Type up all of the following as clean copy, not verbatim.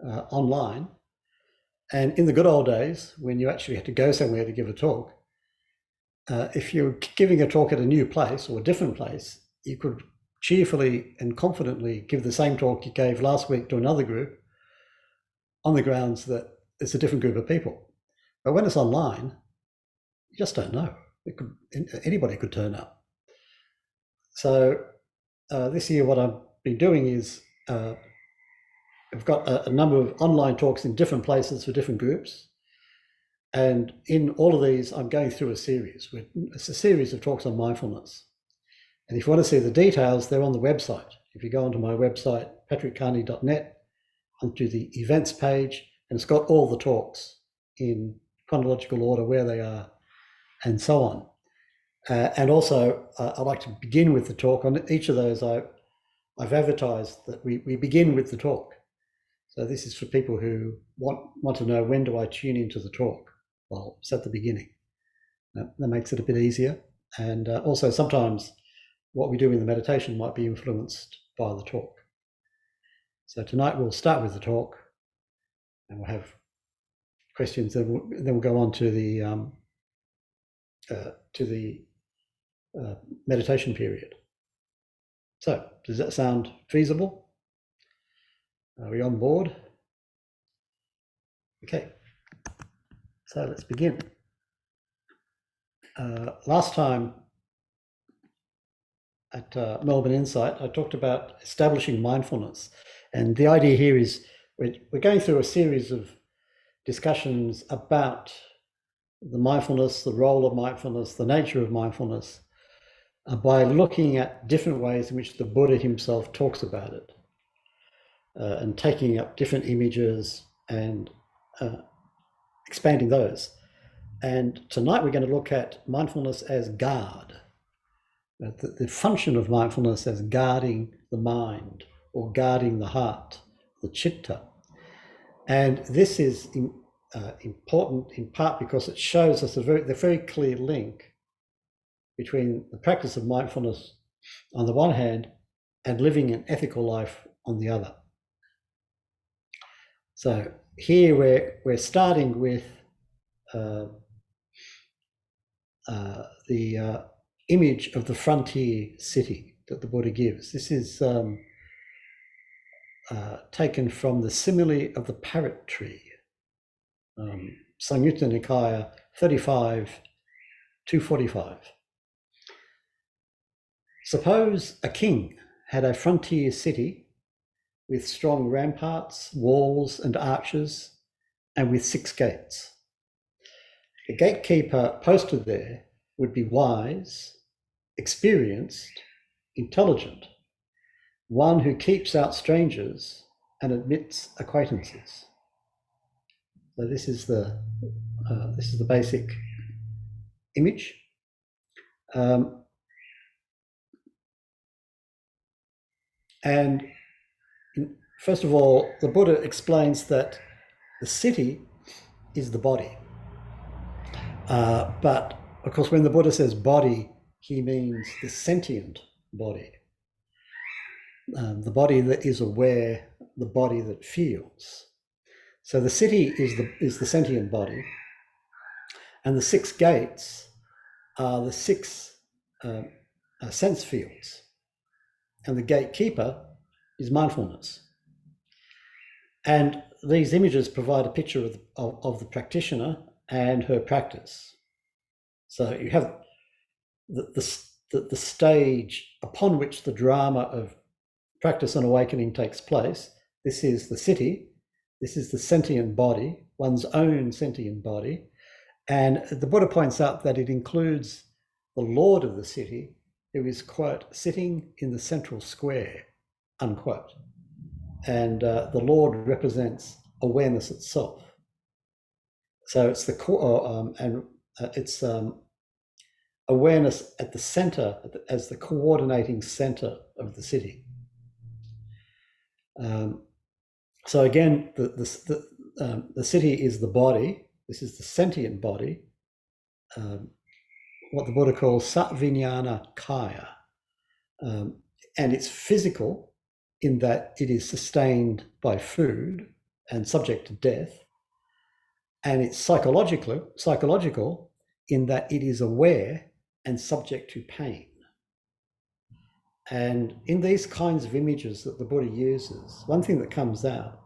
online. And in the good old days, when you actually had to go somewhere to give a talk, if you're giving a talk at a new place or a different place, you could cheerfully and confidently give the same talk you gave last week to another group on the grounds that it's a different group of people. But when it's online, you just don't know. Anybody could turn up. So this year, what I've been doing is I've got a number of online talks in different places for different groups. And in all of these, I'm going through a series. It's a series of talks on mindfulness. And if you want to see the details, they're on the website. If you go onto my website, patrickkearney.net, onto the events page, and it's got all the talks in chronological order, where they are, and so on. And also, I'd like to begin with the talk. On each of those, I've advertised that we begin with the talk. So this is for people who want to know, when do I tune into the talk? Well, it's at the beginning. That makes it a bit easier. And also sometimes what we do in the meditation might be influenced by the talk. So tonight we'll start with the talk, and we'll have questions. Then we'll go on to the meditation period. So does that sound feasible? Are we on board? Okay. So let's begin. Last time at Melbourne Insight, I talked about establishing mindfulness. And the idea here is we're going through a series of discussions about the mindfulness, the role of mindfulness, the nature of mindfulness, by looking at different ways in which the Buddha himself talks about it, and taking up different images and expanding those. And tonight we're going to look at mindfulness as guard, the function of mindfulness as guarding the mind or guarding the heart, the citta. And this is important in part because it shows us the very clear link between the practice of mindfulness on the one hand and living an ethical life on the other. So here we're starting with the image of the frontier city that the Buddha gives. This is taken from the simile of the parrot tree, Samyutta Nikaya 35-245. Suppose a king had a frontier city with strong ramparts, walls, and arches, and with 6 gates. The gatekeeper posted there would be wise, experienced, intelligent, one who keeps out strangers and admits acquaintances. So this is the basic image. And first of all, the Buddha explains that the city is the body. But of course, when the Buddha says body, he means the sentient body. The body that is aware, the body that feels. So the city is the sentient body, and the 6 gates are the 6 sense fields, and the gatekeeper is mindfulness. And these images provide a picture of the practitioner and her practice. So you have the stage upon which the drama of practice and awakening takes place. This is the city. This is the sentient body, one's own sentient body. And the Buddha points out that it includes the lord of the city, who is, quote, sitting in the central square, unquote. And the Lord represents awareness itself. So it's the core, and it's awareness at the center, as the coordinating center of the city. So again, the city is the body. This is the sentient body, what the Buddha calls satvijnana kaya, and it's physical in that it is sustained by food, and subject to death. And it's psychological in that it is aware and subject to pain. And in these kinds of images that the Buddha uses, one thing that comes out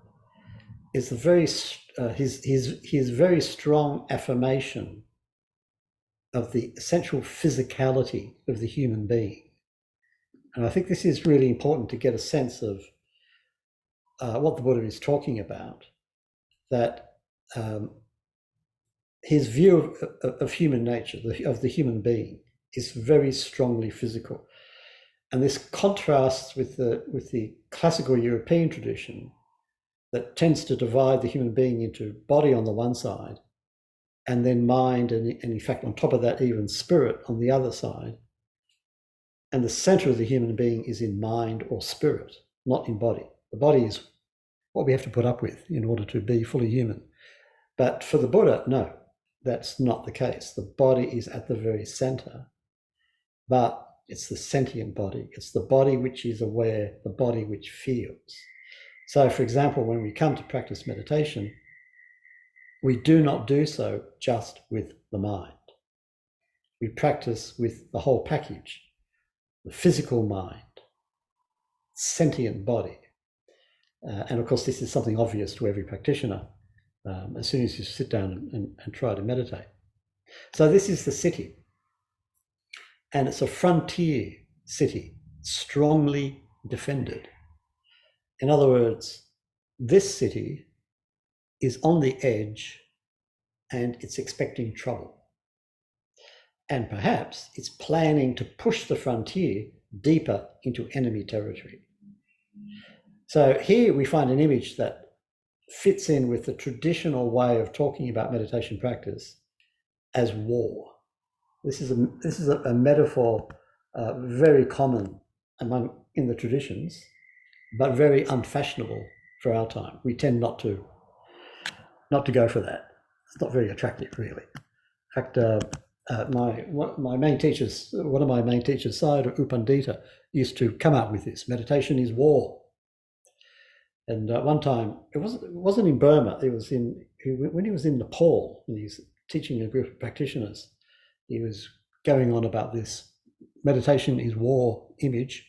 is his very strong affirmation of the essential physicality of the human being. And I think this is really important to get a sense of what the Buddha is talking about, that his view of human nature, of the human being, is very strongly physical. And this contrasts with the classical European tradition that tends to divide the human being into body on the one side, and then mind, and in fact, on top of that, even spirit on the other side. And the center of the human being is in mind or spirit, not in body. The body is what we have to put up with in order to be fully human. But for the Buddha, no, that's not the case. The body is at the very center, but it's the sentient body. It's the body which is aware, the body which feels. So, for example, when we come to practice meditation, we do not do so just with the mind. We practice with the whole package, the physical mind, sentient body. And of course, this is something obvious to every practitioner as soon as you sit down and try to meditate. So this is the city. And it's a frontier city, strongly defended. In other words, this city is on the edge and it's expecting trouble. And perhaps it's planning to push the frontier deeper into enemy territory. So here we find an image that fits in with the traditional way of talking about meditation practice as war. This is a metaphor very common in the traditions, but very unfashionable for our time. We tend not to go for that. It's not very attractive, really. In fact, one of my main teachers, Sayadaw U Pandita, used to come up with this: meditation is war. And one time, it wasn't in Burma. It was when he was in Nepal, and he's teaching a group of practitioners. He was going on about this meditation is war image.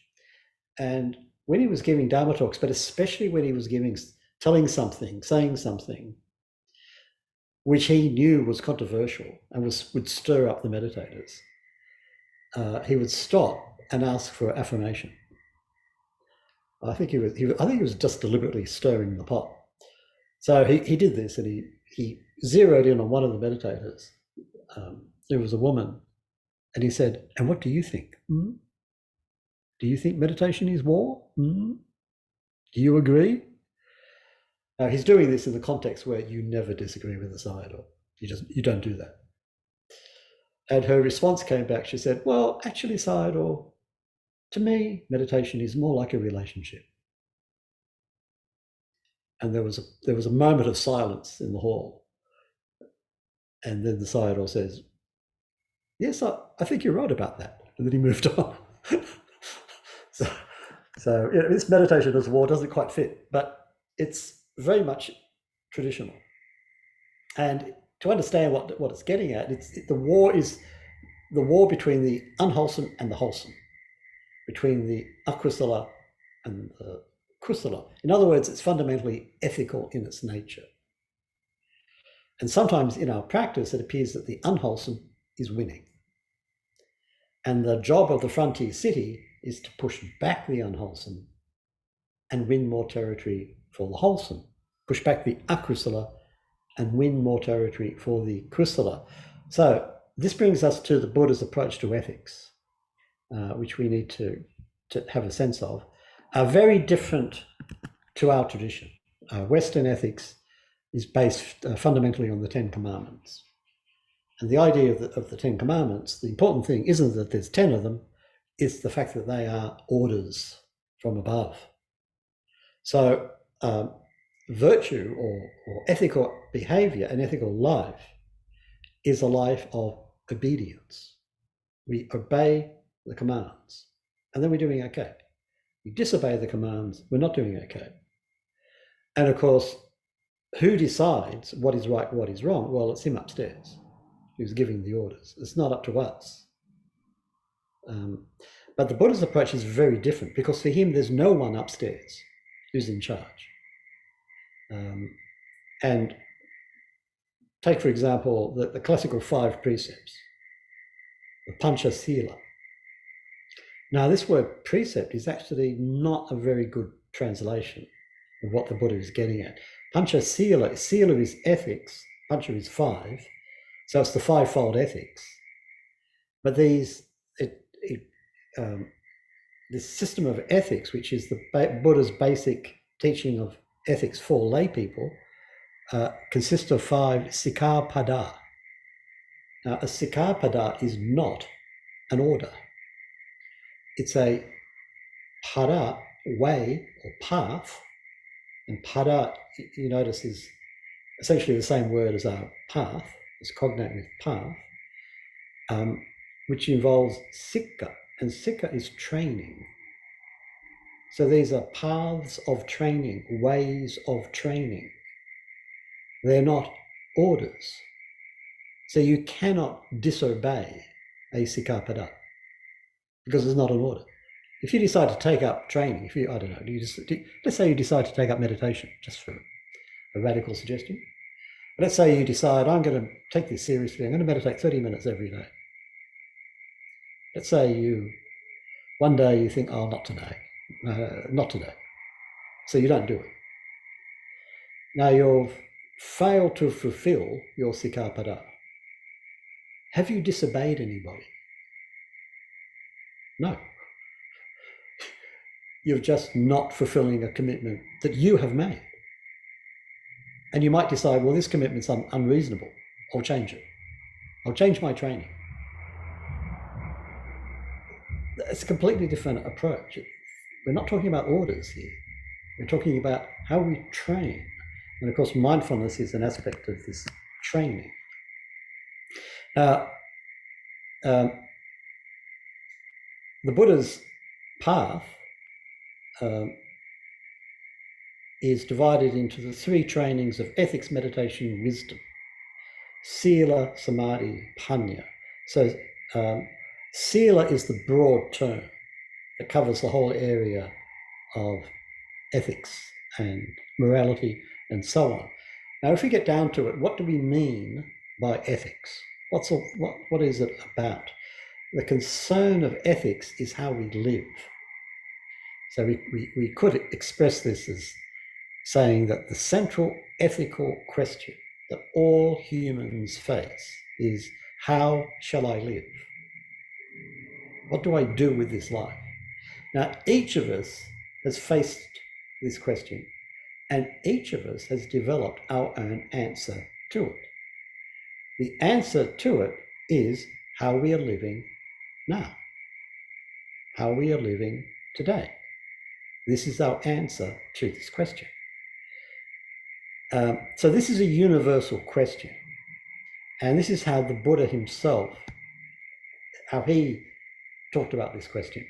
And when he was giving Dharma talks, but especially when he was saying something, which he knew was controversial and would stir up the meditators, he would stop and ask for affirmation. I think he was just deliberately stirring the pot. So he did this, and he zeroed in on one of the meditators. There was a woman, and he said, "And what do you think? Do you think meditation is war? Do you agree?" Now, he's doing this in the context where you never disagree with the Sayadaw. You don't do that. And her response came back. She said, "Well, actually, Sayadaw, to me, meditation is more like a relationship." And there was a moment of silence in the hall. And then the Sayadaw says, "Yes, I think you're right about that." And then he moved on. So this meditation as war doesn't quite fit, but it's very much traditional. And to understand what it's getting at, the war is the war between the unwholesome and the wholesome, between the akusala and the kusala. In other words, it's fundamentally ethical in its nature. And sometimes in our practice, it appears that the unwholesome is winning. And the job of the frontier city is to push back the unwholesome and win more territory for the wholesome. Push back the akusala and win more territory for the kusala. So this brings us to the Buddha's approach to ethics, which we need to have a sense of, are very different to our tradition. Western ethics is based fundamentally on the Ten Commandments. And the idea of the Ten Commandments, the important thing isn't that there's 10 of them, it's the fact that they are orders from above. So virtue or ethical behavior and ethical life is a life of obedience. We obey the commands, and then we're doing okay. We disobey the commands, we're not doing okay. And of course, who decides what is right, what is wrong? Well, it's him upstairs who's giving the orders. It's not up to us. But the Buddha's approach is very different, because for him, there's no one upstairs who's in charge. And take, for example, the classical 5 precepts, the Pancha Sila. Now, this word precept is actually not a very good translation of what the Buddha is getting at. Pancha Sila is ethics, Pancha is 5, so it's the 5-fold ethics. But this system of ethics, which is the Buddha's basic teaching of ethics for lay people, consists of 5 sikkhapada. Now, a sikkhapada is not an order. It's a pada, way or path, and pada, you notice, is essentially the same word as our path. It's cognate with path, which involves sikka, and sikka is training. So these are paths of training, ways of training. They're not orders. So you cannot disobey a sikkhapada, because it's not an order. If you decide to take up training, let's say you decide to take up meditation, just for a radical suggestion. Let's say you decide, I'm going to take this seriously, I'm going to meditate 30 minutes every day. Let's say one day you think, oh, not today. So you don't do it. Now you've failed to fulfill your sikkhapada. Have you disobeyed anybody? No. You're just not fulfilling a commitment that you have made. And you might decide, well, this commitment's unreasonable. I'll change it. I'll change my training. It's a completely different approach. We're not talking about orders here. We're talking about how we train. And of course, mindfulness is an aspect of this training. Now, the Buddha's path is divided into the 3 trainings of ethics, meditation, wisdom. Sila, samadhi, panya. So sila is the broad term that covers the whole area of ethics and morality and so on. Now, if we get down to it, what do we mean by ethics? What is it about? The concern of ethics is how we live. So we could express this as saying that the central ethical question that all humans face is, how shall I live? What do I do with this life? Now, each of us has faced this question, and each of us has developed our own answer to it. The answer to it is how we are living now, how we are living today. This is our answer to this question. So this is a universal question. And this is how the Buddha himself, how he talked about this question.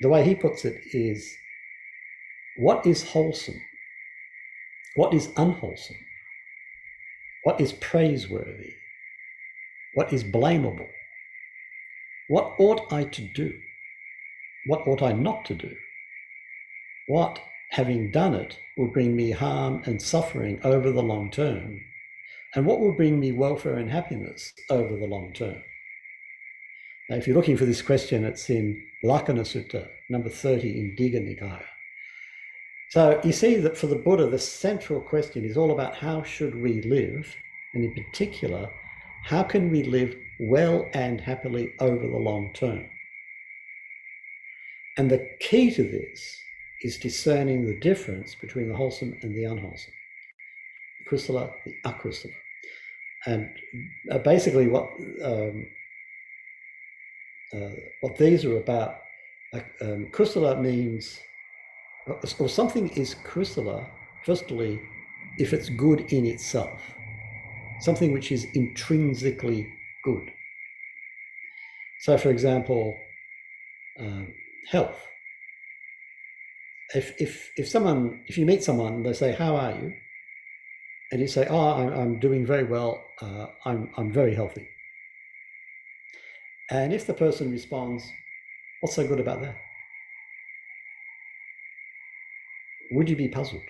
The way he puts it is, what is wholesome? What is unwholesome? What is praiseworthy? What is blamable? What ought I to do? What ought I not to do? What, having done it, will bring me harm and suffering over the long term? And what will bring me welfare and happiness over the long term? Now, if you're looking for this question, it's in Lakkhana Sutta, number 30 in Digha Nikaya. So you see that for the Buddha, the central question is all about how should we live, and in particular, how can we live well and happily over the long term? And the key to this is discerning the difference between the wholesome and the unwholesome, the kusala, the akusala. And basically what these are about, kusala means, or something is kusala, firstly, if it's good in itself, something which is intrinsically good. So for example, health. If you meet someone, they say, how are you? and you say, oh, I'm doing very well, I'm very healthy. And if the person responds, what's so good about that? Would you be puzzled?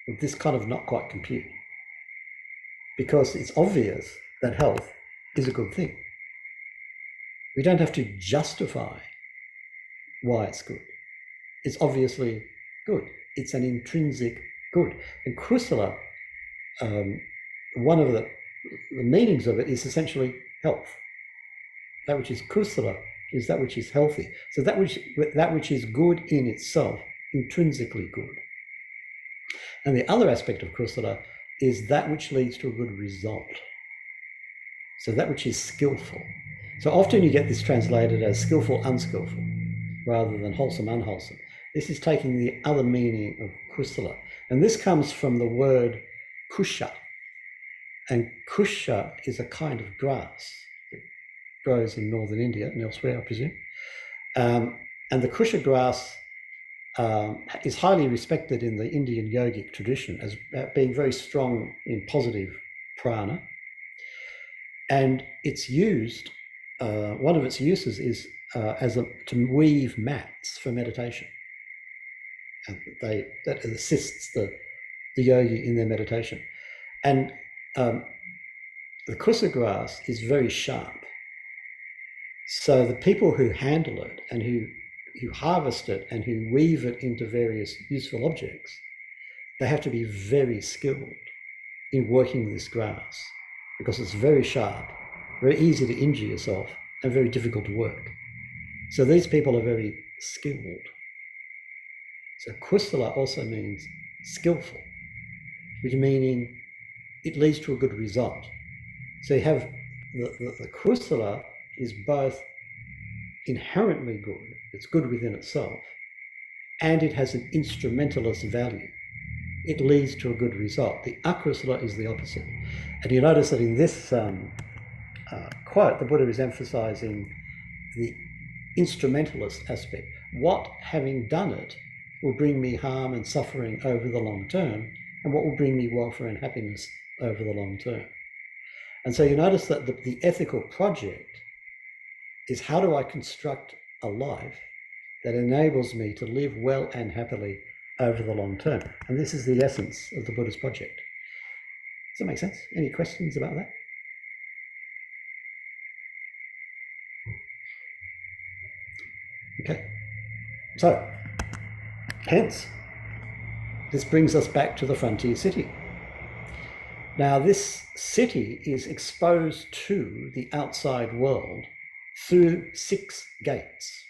Would this kind of not quite compute? Because it's obvious that health is a good thing. We don't have to justify why it's good. It's obviously good. It's an intrinsic good. And kusala, one of the meanings of it is essentially health. That which is kusala is that which is healthy. So that which is good in itself, intrinsically good. And the other aspect of kusala is that which leads to a good result. So that which is skillful. So often you get this translated as skillful, unskillful, rather than wholesome, unwholesome. This is taking the other meaning of kusala. And this comes from the word kusha. And kusha is a kind of grass that grows in northern India and elsewhere, I presume. And the kusha grass is highly respected in the Indian yogic tradition as being very strong in positive prana. And it's used, one of its uses is to weave mats for meditation. And that assists the yogi in their meditation. And the kusa grass is very sharp. So the people who handle it and who harvest it and who weave it into various useful objects, they have to be very skilled in working this grass because it's very sharp, very easy to injure yourself, and very difficult to work. So these people are very skilled. So kusala also means skillful, which meaning it leads to a good result. So you have the kusala is both inherently good, it's good within itself, and it has an instrumentalist value. It leads to a good result. The akusala is the opposite. And you notice that in this quote, the Buddha is emphasizing the instrumentalist aspect. What, having done it, will bring me harm and suffering over the long term, and what will bring me welfare and happiness over the long term. And so you notice that the ethical project is how do I construct a life that enables me to live well and happily over the long term. And this is the essence of the Buddha's project. Does that make sense? Any questions about that? Okay. So, hence, this brings us back to the frontier city. Now, this city is exposed to the outside world through 6 gates.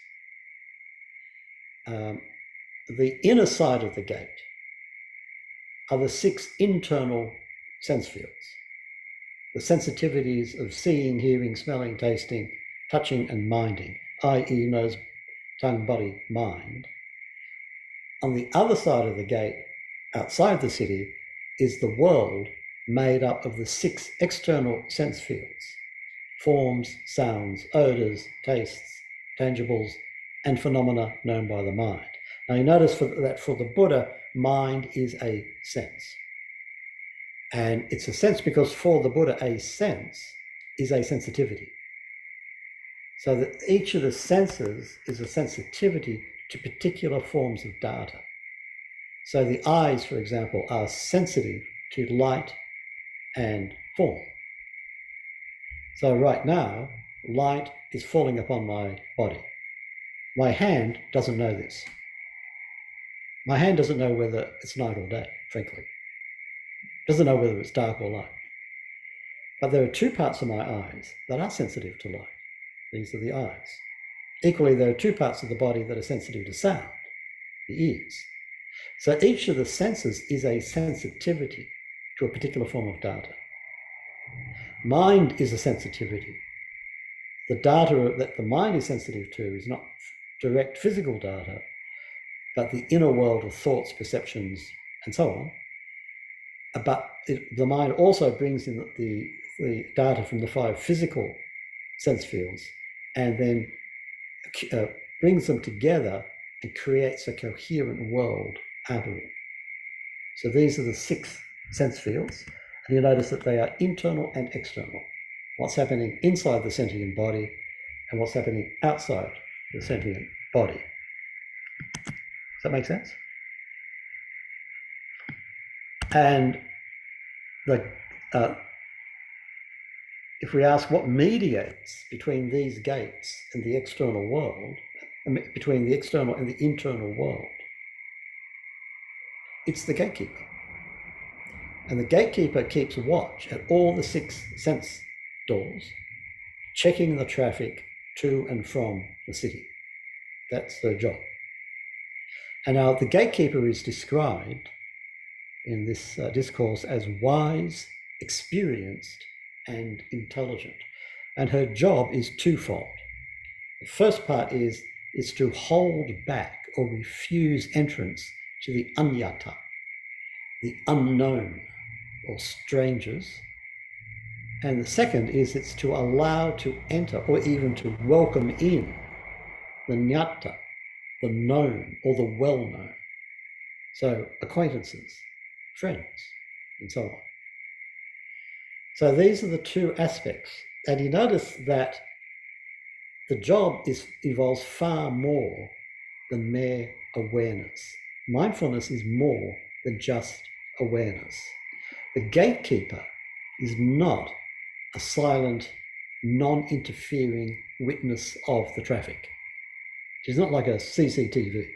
The inner side of the gate are the 6 internal sense fields. The sensitivities of seeing, hearing, smelling, tasting, touching, and minding, i.e. nose, tongue, body, mind. On the other side of the gate, outside the city, is the world made up of the 6 external sense fields: forms, sounds, odors, tastes, tangibles, and phenomena known by the mind. Now you notice that for the Buddha, mind is a sense. And it's a sense because for the Buddha, a sense is a sensitivity. So that each of the senses is a sensitivity to particular forms of data. So the eyes, for example, are sensitive to light and form. So right now, light is falling upon my body. My hand doesn't know this. My hand doesn't know whether it's night or day, frankly. It doesn't know whether it's dark or light. But there are 2 parts of my eyes that are sensitive to light. These are the eyes. Equally, there are 2 parts of the body that are sensitive to sound, the ears. So each of the senses is a sensitivity to a particular form of data. Mind is a sensitivity. The data that the mind is sensitive to is not direct physical data, but the inner world of thoughts, perceptions, and so on. But the mind also brings in the data from the 5 physical sense fields and then brings them together and creates a coherent world out of it. So these are the 6 sense fields, and you notice that they are internal and external. What's happening inside the sentient body and what's happening outside the sentient body. Does that make sense? And if we ask what mediates between these gates and the external world, between the external and the internal world, it's the gatekeeper. And the gatekeeper keeps watch at all the 6 sense doors, checking the traffic to and from the city. That's their job. And now the gatekeeper is described in this discourse as wise, experienced, and intelligent. And her job is twofold. The first part is to hold back or refuse entrance to the anyata, the unknown or strangers. And the second is it's to allow to enter or even to welcome in the jnata, the known or the well-known. So acquaintances, friends, and so on. So these are the 2 aspects. And you notice that the job involves far more than mere awareness. Mindfulness is more than just awareness. The gatekeeper is not a silent, non-interfering witness of the traffic. She's not like a CCTV.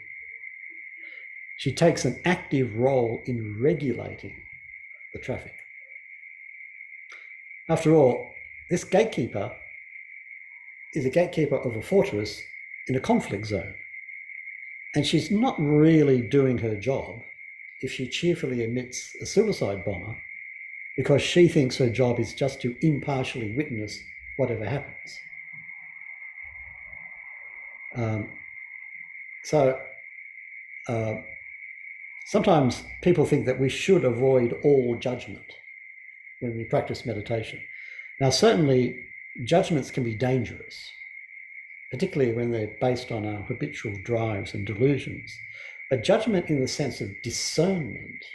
She takes an active role in regulating the traffic. After all, this gatekeeper is a gatekeeper of a fortress in a conflict zone. And she's not really doing her job if she cheerfully emits a suicide bomber because she thinks her job is just to impartially witness whatever happens. Sometimes people think that we should avoid all judgment when we practice meditation. Now, certainly judgments can be dangerous, particularly when they're based on our habitual drives and delusions. But judgment in the sense of discernment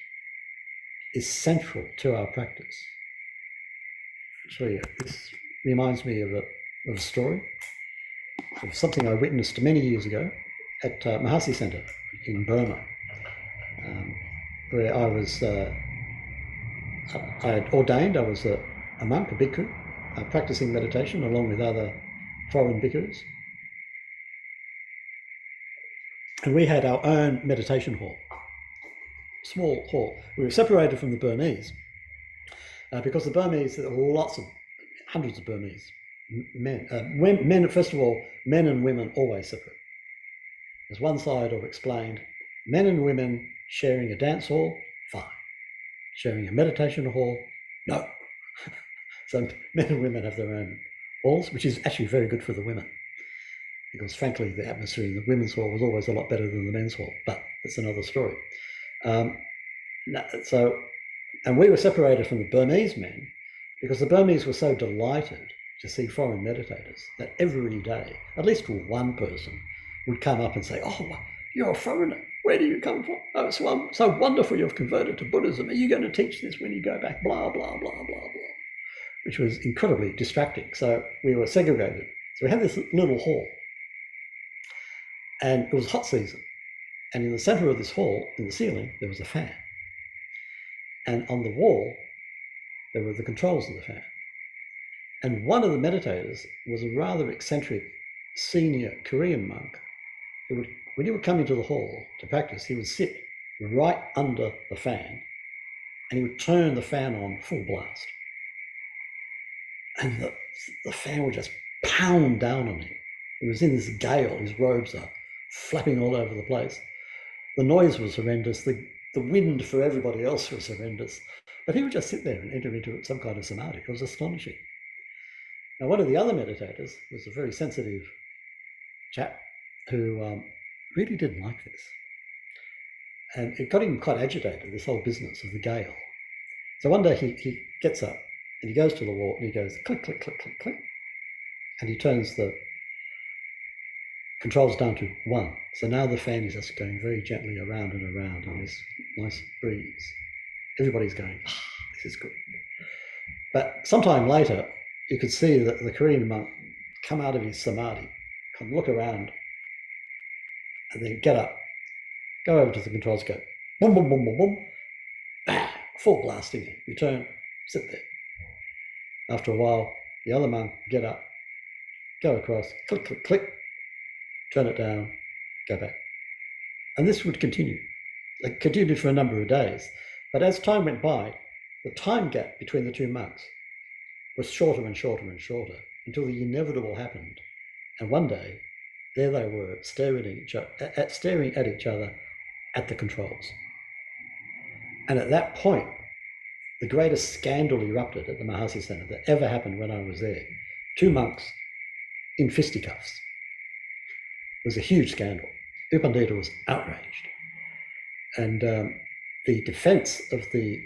is central to our practice. Actually, this reminds me of a story of something I witnessed many years ago at Mahasi Center in Burma, where I was, I had ordained, I was a monk, a bhikkhu, practicing meditation along with other foreign bhikkhus. And we had our own meditation hall, small hall. We were separated from the Burmese because the Burmese, there were hundreds of Burmese men. First of all, men and women always separate. There's one side I've explained, men and women sharing a dance hall, fine. Sharing a meditation hall, no. So men and women have their own halls, which is actually very good for the women, because frankly, the atmosphere in the women's hall was always a lot better than the men's hall, but that's another story. And we were separated from the Burmese men because the Burmese were so delighted to see foreign meditators that every day, at least one person would come up and say, "Oh, you're a foreigner. Where do you come from? Oh, it's so wonderful you've converted to Buddhism. Are you going to teach this when you go back? Blah, blah, blah, blah, blah," which was incredibly distracting. So we were segregated. So we had this little hall. And it was hot season. And in the center of this hall, in the ceiling, there was a fan. And on the wall, there were the controls of the fan. And one of the meditators was a rather eccentric senior Korean monk who would, when he would come into the hall to practice, he would sit right under the fan and he would turn the fan on full blast. And the fan would just pound down on him. He was in this gale, his robes are flapping all over the place. The noise was horrendous. The wind for everybody else was horrendous. But he would just sit there and enter into some kind of samadhi. It was astonishing. Now, one of the other meditators was a very sensitive chap who really didn't like this. And it got him quite agitated, this whole business of the gale. So one day he gets up and he goes to the wall and he goes click, click, click, click, click. And he turns the controls down to 1. So now the fan is just going very gently around and around in this nice breeze. Everybody's going, this is good. But sometime later, you could see that the Korean monk come out of his samadhi, come look around, and then get up, go over to the controls, go boom, boom, boom, boom, boom, bang, full blasting in. You turn, sit there. After a while, the other monk get up, go across, click, click, click, turn it down, go back. And this would continue. It continued for a number of days. But as time went by, the time gap between the two monks was shorter and shorter and shorter until the inevitable happened. And one day, there they were, staring at each other at the controls. And at that point, the greatest scandal erupted at the Mahasi Center that ever happened when I was there. Two monks in fisticuffs. It was a huge scandal. U Pandita was outraged. And the defense of the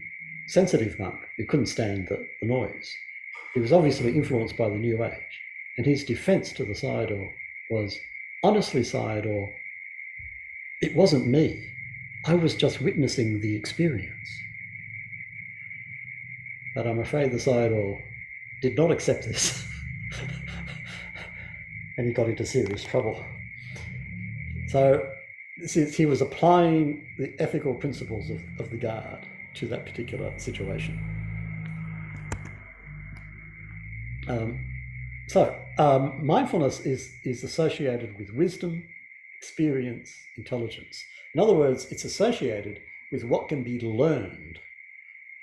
sensitive monk, who couldn't stand the noise, he was obviously influenced by the New Age. And his defense to the Sayadaw was, honestly, Sayadaw, it wasn't me. I was just witnessing the experience. But I'm afraid the Sayadaw did not accept this. And he got into serious trouble. So he was applying the ethical principles of the guard to that particular situation. Mindfulness is associated with wisdom, experience, intelligence. In other words, it's associated with what can be learned,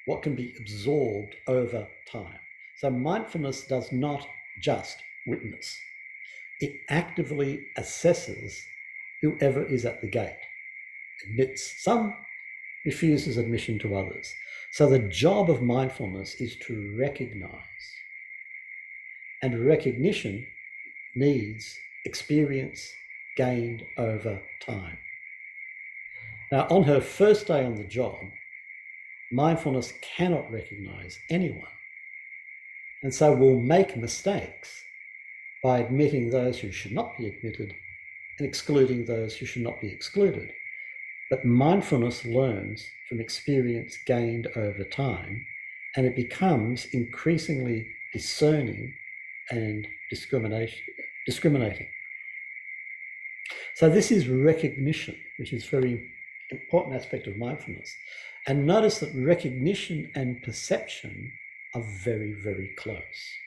what can be absorbed over time. So mindfulness does not just witness. It actively assesses whoever is at the gate, admits some, refuses admission to others. So the job of mindfulness is to recognize. And recognition needs experience gained over time. Now, on her first day on the job, mindfulness cannot recognize anyone. And so will make mistakes by admitting those who should not be admitted and excluding those who should not be excluded. But mindfulness learns from experience gained over time, and it becomes increasingly discerning and discriminating. So this is recognition, which is a very important aspect of mindfulness. And notice that recognition and perception are very, very close.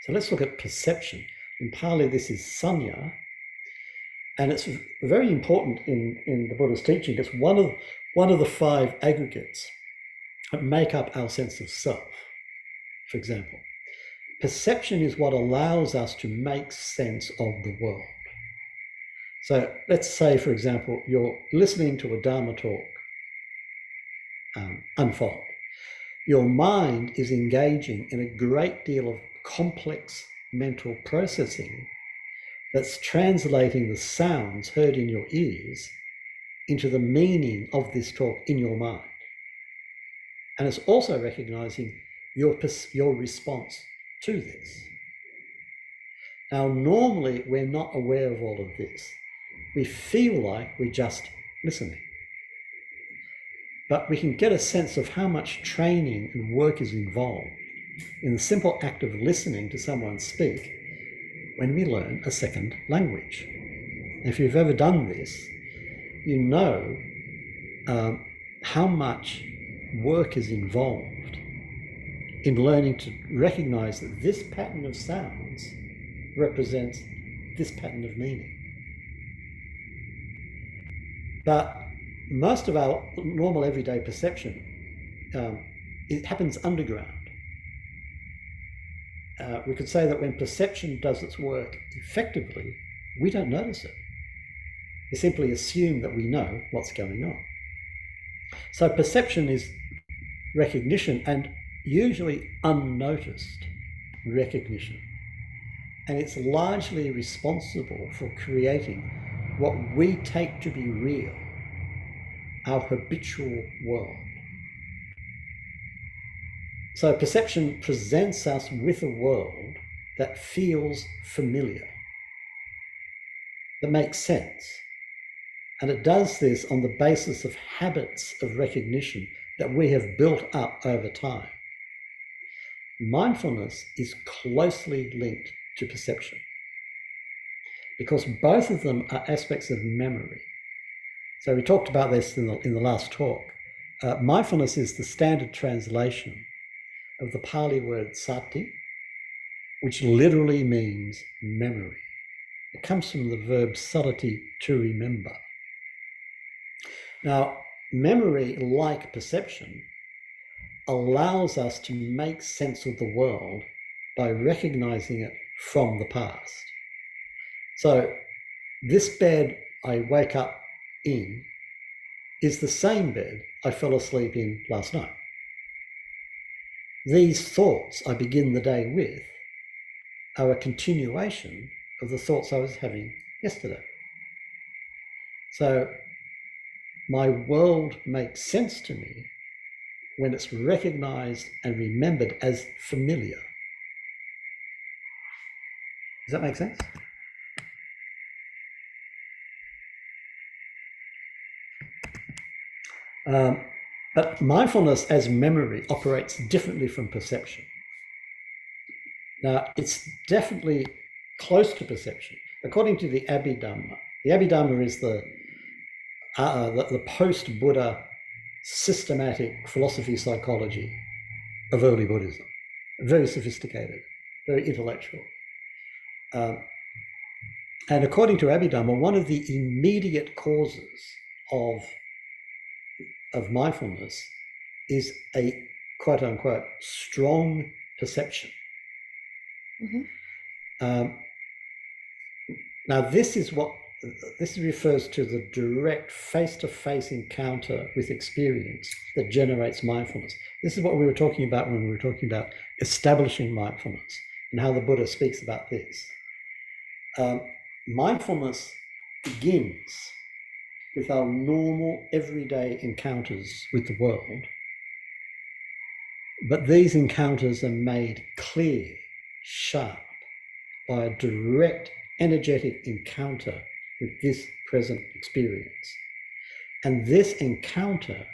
So let's look at perception. In Pali, this is sanya, and it's very important in the Buddha's teaching. It's one of the five aggregates that make up our sense of self, for example. Perception is what allows us to make sense of the world. So let's say, for example, you're listening to a Dharma talk unfold. Your mind is engaging in a great deal of complex mental processing that's translating the sounds heard in your ears into the meaning of this talk in your mind. And it's also recognizing your response to this. Now, normally we're not aware of all of this. We feel like we're just listening. But we can get a sense of how much training and work is involved in the simple act of listening to someone speak when we learn a second language. If you've ever done this, you know how much work is involved in learning to recognize that this pattern of sounds represents this pattern of meaning. But most of our normal everyday perception, it happens underground. We could say that when perception does its work effectively, we don't notice it. We simply assume that we know what's going on. So perception is recognition, and usually unnoticed recognition. And it's largely responsible for creating what we take to be real, our habitual world. So perception presents us with a world that feels familiar, that makes sense. And it does this on the basis of habits of recognition that we have built up over time. Mindfulness is closely linked to perception because both of them are aspects of memory. So we talked about this in the last talk. Mindfulness is the standard translation of the Pali word sati, which literally means memory. It comes from the verb salati, to remember. Now, memory, like perception, allows us to make sense of the world by recognizing it from the past. So this bed I wake up in is the same bed I fell asleep in last night. These thoughts I begin the day with are a continuation of the thoughts I was having yesterday. So my world makes sense to me when it's recognized and remembered as familiar. Does that make sense? But mindfulness as memory operates differently from perception. Now, it's definitely close to perception. According to the Abhidhamma is the post-Buddha systematic philosophy psychology of early Buddhism. Very sophisticated, very intellectual. And according to Abhidhamma, one of the immediate causes of mindfulness is a quote unquote strong perception. Mm-hmm. Now this refers to the direct face-to-face encounter with experience that generates mindfulness. This is what we were talking about when we were talking about establishing mindfulness and how the Buddha speaks about this. Mindfulness begins with our normal everyday encounters with the world, but these encounters are made clear, sharp, by a direct energetic encounter with this present experience. And this encounter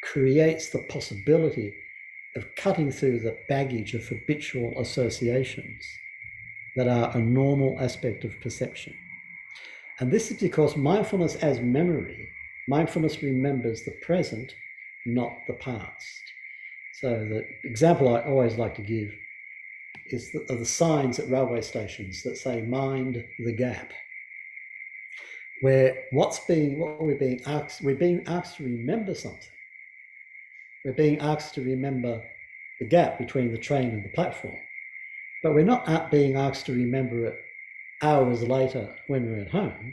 creates the possibility of cutting through the baggage of habitual associations that are a normal aspect of perception. And this is because mindfulness as memory, mindfulness remembers the present, not the past. So the example I always like to give is the signs at railway stations that say "Mind the gap," where we're being asked to remember something. We're being asked to remember the gap between the train and the platform, but we're not being asked to remember it hours later when we're at home.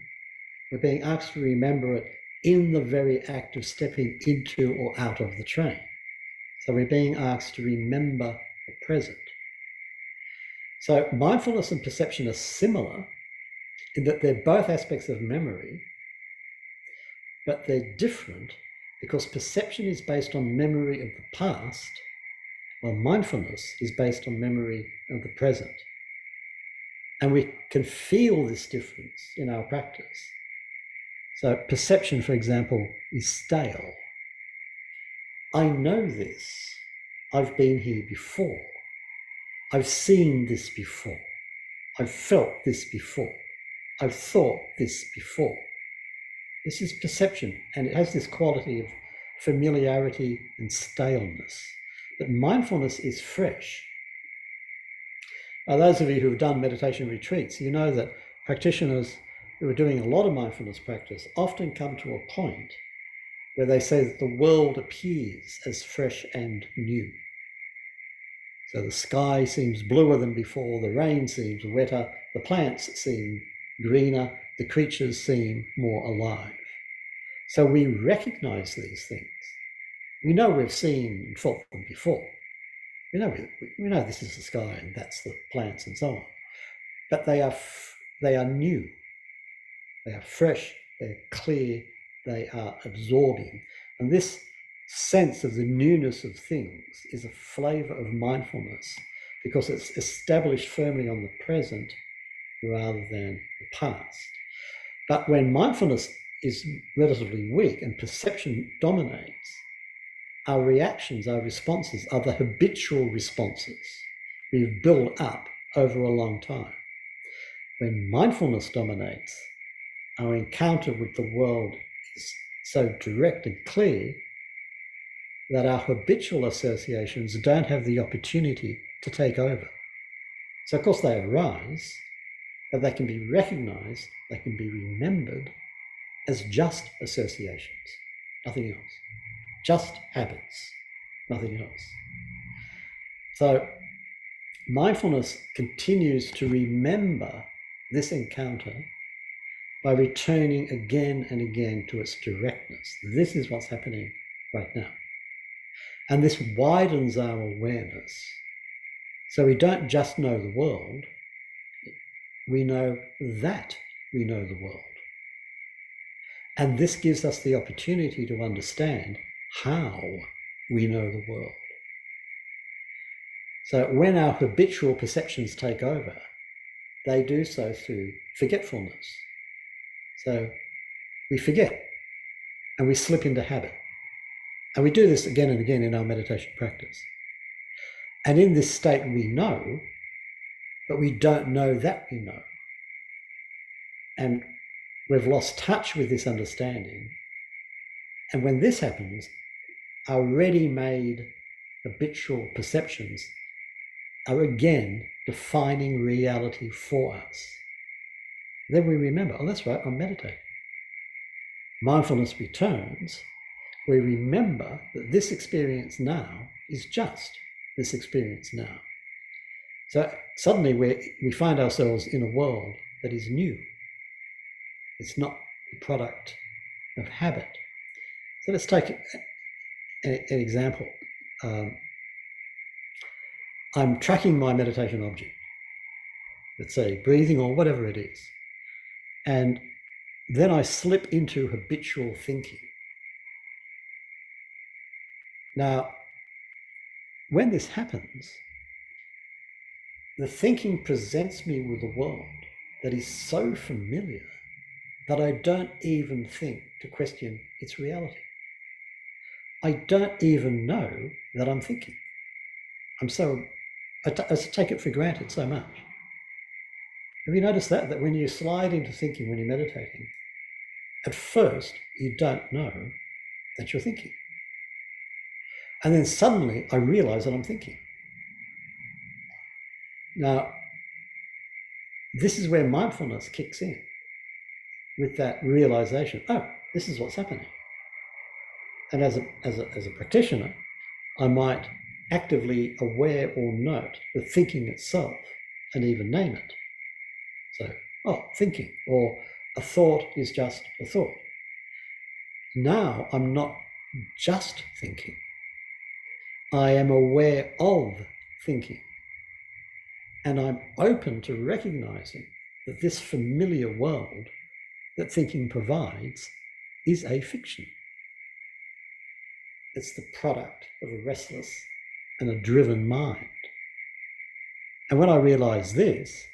We're being asked to remember it in the very act of stepping into or out of the train. So we're being asked to remember the present. So mindfulness and perception are similar in that they're both aspects of memory, but they're different because perception is based on memory of the past, while mindfulness is based on memory of the present. And we can feel this difference in our practice. So perception, for example, is stale. I know this. I've been here before. I've seen this before. I've felt this before. I've thought this before. This is perception, and it has this quality of familiarity and staleness. But mindfulness is fresh. Now, those of you who have done meditation retreats, you know that practitioners who are doing a lot of mindfulness practice often come to a point where they say that the world appears as fresh and new. So the sky seems bluer than before, the rain seems wetter, the plants seem greener, the creatures seem more alive. So we recognize these things. We know we've seen and felt them before. We know this is the sky and that's the plants and so on. But they are new. They are fresh, they're clear, they are absorbing. And this sense of the newness of things is a flavor of mindfulness because it's established firmly on the present rather than the past. But when mindfulness is relatively weak and perception dominates, our reactions, our responses are the habitual responses we've built up over a long time. When mindfulness dominates, our encounter with the world is so direct and clear that our habitual associations don't have the opportunity to take over. So of course they arise, but they can be recognized, they can be remembered as just associations, nothing else. Just habits, nothing else. So mindfulness continues to remember this encounter by returning again and again to its directness. This is what's happening right now. And this widens our awareness. So we don't just know the world, we know that we know the world. And this gives us the opportunity to understand how we know the world. So when our habitual perceptions take over, they do so through forgetfulness. So we forget and we slip into habit. And we do this again and again in our meditation practice. And in this state we know, but we don't know that we know. And we've lost touch with this understanding. And when this happens, our ready-made habitual perceptions are again defining reality for us. Then we remember, oh, that's right, I'm meditating. Mindfulness returns. We remember that this experience now is just this experience now. So suddenly we find ourselves in a world that is new. It's not the product of habit. So let's take an example. I'm tracking my meditation object, let's say breathing or whatever it is, and then I slip into habitual thinking. Now, when this happens, the thinking presents me with a world that is so familiar that I don't even think to question its reality. I don't even know that I'm thinking. I take it for granted so much. Have you noticed that when you slide into thinking when you're meditating, at first you don't know that you're thinking. And then suddenly I realize that I'm thinking. Now, this is where mindfulness kicks in with that realization, oh, this is what's happening. And as a practitioner, I might actively aware or note the thinking itself and even name it. So, oh, thinking, or a thought is just a thought. Now I'm not just thinking. I am aware of thinking. And I'm open to recognizing that this familiar world that thinking provides is a fiction. It's the product of a restless and a driven mind. And when I realize this,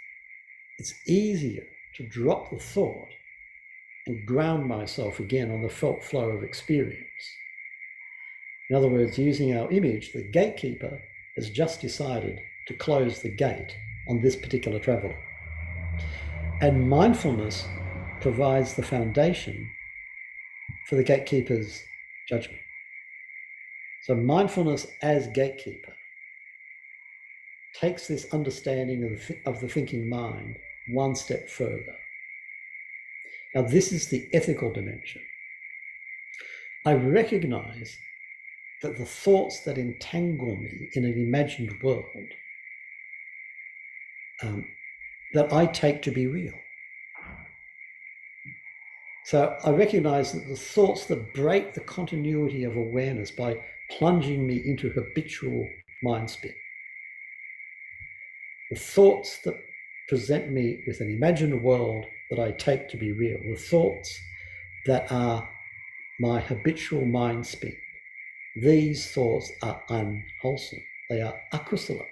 it's easier to drop the thought and ground myself again on the felt flow of experience. In other words, using our image, the gatekeeper has just decided to close the gate on this particular traveler. And mindfulness provides the foundation for the gatekeeper's judgment. So mindfulness as gatekeeper takes this understanding of the thinking mind one step further. Now, this is the ethical dimension. I recognize that the thoughts that entangle me in an imagined world that I take to be real. So I recognize that the thoughts that break the continuity of awareness by plunging me into habitual mind spin, the thoughts that present me with an imagined world that I take to be real, the thoughts that are my habitual mind spin, these thoughts are unwholesome. They are akusala.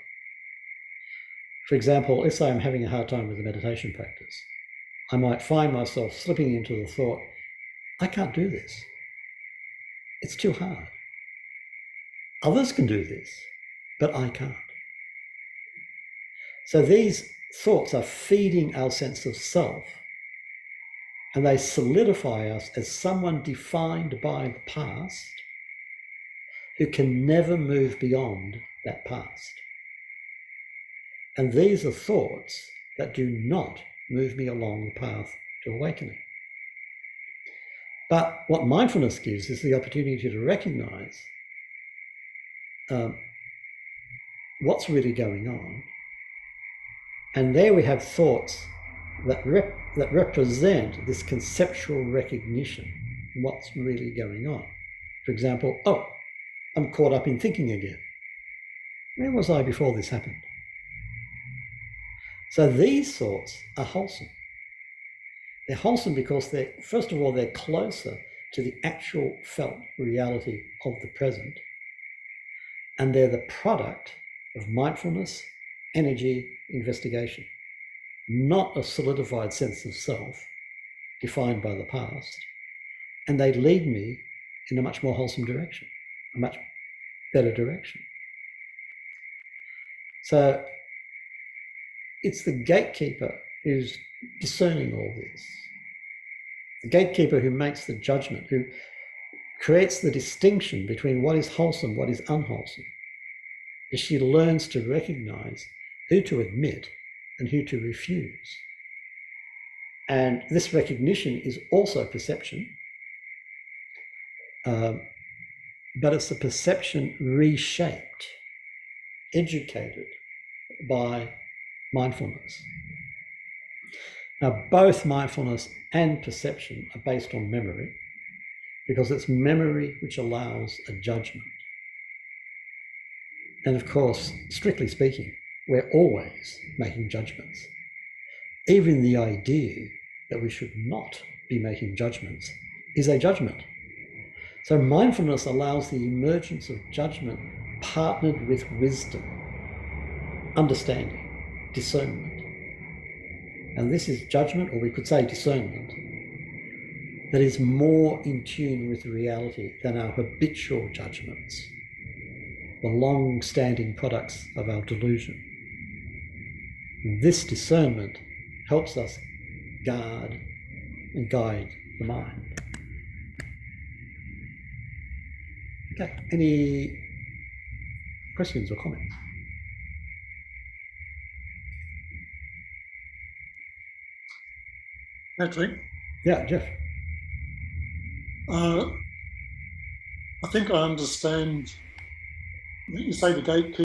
For example, let's say I'm having a hard time with the meditation practice. I might find myself slipping into the thought, I can't do this. It's too hard. Others can do this, but I can't. So these thoughts are feeding our sense of self, and they solidify us as someone defined by the past who can never move beyond that past. And these are thoughts that do not move me along the path to awakening. But what mindfulness gives is the opportunity to recognize what's really going on. And there we have thoughts that represent this conceptual recognition of what's really going on. For example, oh, I'm caught up in thinking again. Where was I before this happened? So these thoughts are wholesome. They're wholesome because first of all, they're closer to the actual felt reality of the present. And they're the product of mindfulness, energy, investigation, not a solidified sense of self defined by the past. And they lead me in a much more wholesome direction, a much better direction. So it's the gatekeeper who's discerning all this. The gatekeeper who makes the judgment, who creates the distinction between what is wholesome, what is unwholesome, as she learns to recognize who to admit and who to refuse. And this recognition is also perception, but it's a perception reshaped, educated by mindfulness. Now, both mindfulness and perception are based on memory, because it's memory which allows a judgment. And of course, strictly speaking, we're always making judgments. Even the idea that we should not be making judgments is a judgment. So mindfulness allows the emergence of judgment partnered with wisdom, understanding, discernment. And this is judgment, or we could say discernment, that is more in tune with reality than our habitual judgments, the long-standing products of our delusion. This discernment helps us guard and guide the mind. Okay, any questions or comments? Patrick? Yeah, Jeff. I think I understand. You say the gatekeeper